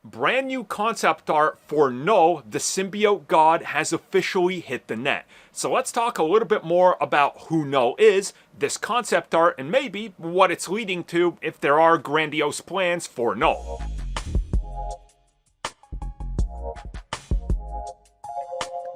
brand new concept art for Knull, the symbiote god, has officially hit the net. So let's talk a little bit more about who Knull is, this concept art, and maybe what it's leading to if there are grandiose plans for Knull.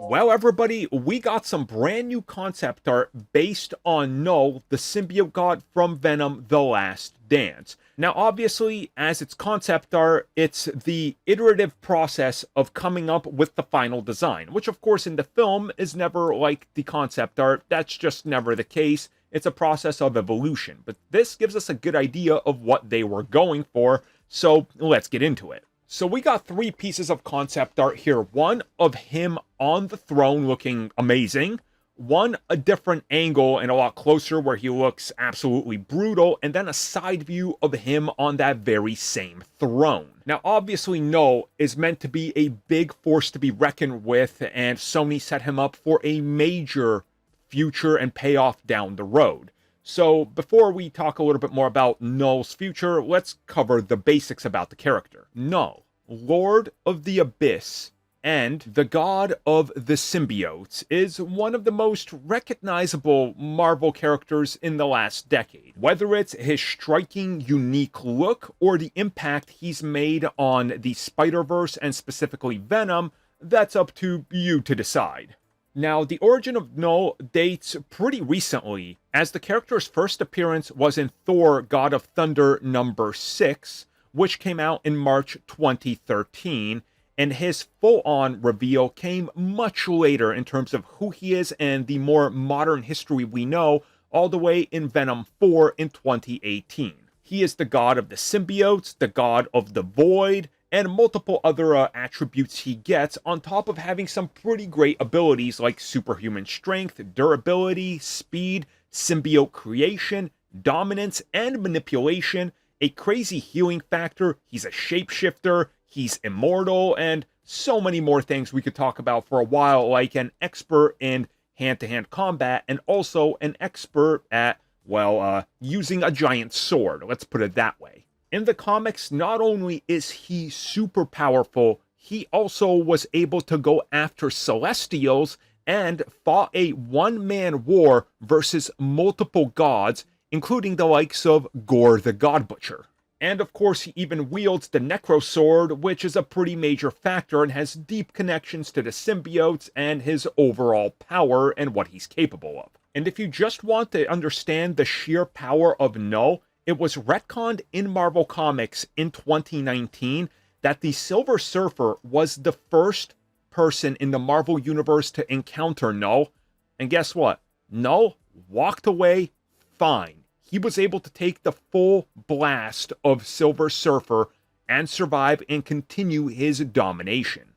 Well, everybody, we got some brand new concept art based on Knull, the symbiote god from Venom the Last Dance. Now, obviously, as it's concept art, it's the iterative process of coming up with the final design, which, of course, in the film is never like the concept art. That's just never the case. It's a process of evolution. But this gives us a good idea of what they were going for, so let's get into it. So we got 3 pieces of concept art here. One of him on the throne looking amazing. One, a different angle and a lot closer where he looks absolutely brutal. And then a side view of him on that very same throne. Now, obviously, Knull is meant to be a big force to be reckoned with. And Sony set him up for a major future and payoff down the road. So before we talk a little bit more about Knull's future, let's cover the basics about the character. Knull, Lord of the Abyss and the god of the symbiotes, is one of the most recognizable Marvel characters in the last decade. Whether it's his striking, unique look or the impact he's made on the Spider-Verse and specifically Venom, that's up to you to decide. Now, the origin of Knull dates pretty recently, as the character's first appearance was in Thor, God of Thunder #6, which came out in March 2013, and his full-on reveal came much later in terms of who he is and the more modern history we know, all the way in Venom 4 in 2018. He is the god of the symbiotes, the god of the void, and multiple other attributes he gets, on top of having some pretty great abilities like superhuman strength, durability, speed, symbiote creation, dominance, and manipulation, a crazy healing factor, he's a shapeshifter, he's immortal, and so many more things we could talk about for a while, like an expert in hand-to-hand combat, and also an expert at, well, using a giant sword, let's put it that way. In the comics, not only is he super powerful, he also was able to go after Celestials and fought a one-man war versus multiple gods, including the likes of Gore the God Butcher. And of course, he even wields the Necro Sword, which is a pretty major factor and has deep connections to the symbiotes and his overall power and what he's capable of. And if you just want to understand the sheer power of Knull, it was retconned in Marvel Comics in 2019 that the Silver Surfer was the first person in the Marvel Universe to encounter Knull. And guess what? Knull walked away fine. He was able to take the full blast of Silver Surfer and survive and continue his domination.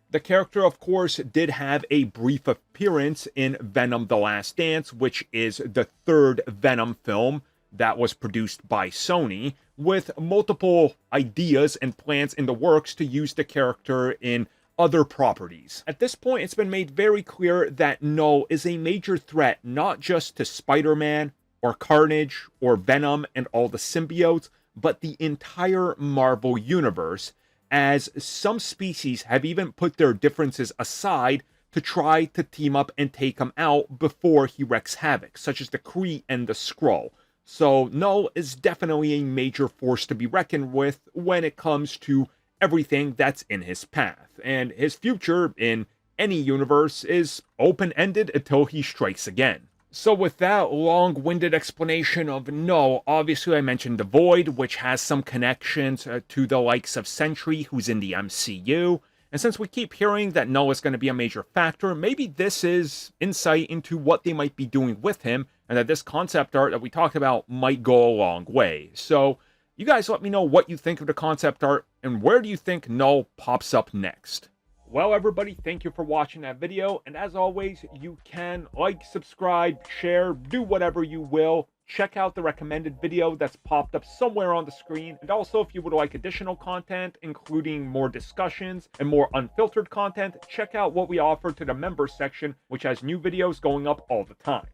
The character, of course, did have a brief appearance in Venom the Last Dance, which is the 3rd Venom film that was produced by Sony, with multiple ideas and plans in the works to use the character in other properties. At this point, it's been made very clear that Knull is a major threat not just to Spider-Man or Carnage or Venom and all the symbiotes, but the entire Marvel universe, as some species have even put their differences aside to try to team up and take him out before he wreaks havoc, such as the Kree and the Skrull. So Knull is definitely a major force to be reckoned with when it comes to everything that's in his path. And his future in any universe is open-ended until he strikes again. So with that long-winded explanation of Knull, obviously I mentioned the Void, which has some connections to the likes of Sentry, who's in the MCU. And since we keep hearing that Knull is going to be a major factor, maybe this is insight into what they might be doing with him, and that this concept art that we talked about might go a long way. So, you guys let me know what you think of the concept art, and where do you think Knull pops up next? Well, everybody, thank you for watching that video, and as always, you can like, subscribe, share, do whatever you will. Check out the recommended video that's popped up somewhere on the screen. And also, if you would like additional content, including more discussions and more unfiltered content, check out what we offer to the members section, which has new videos going up all the time.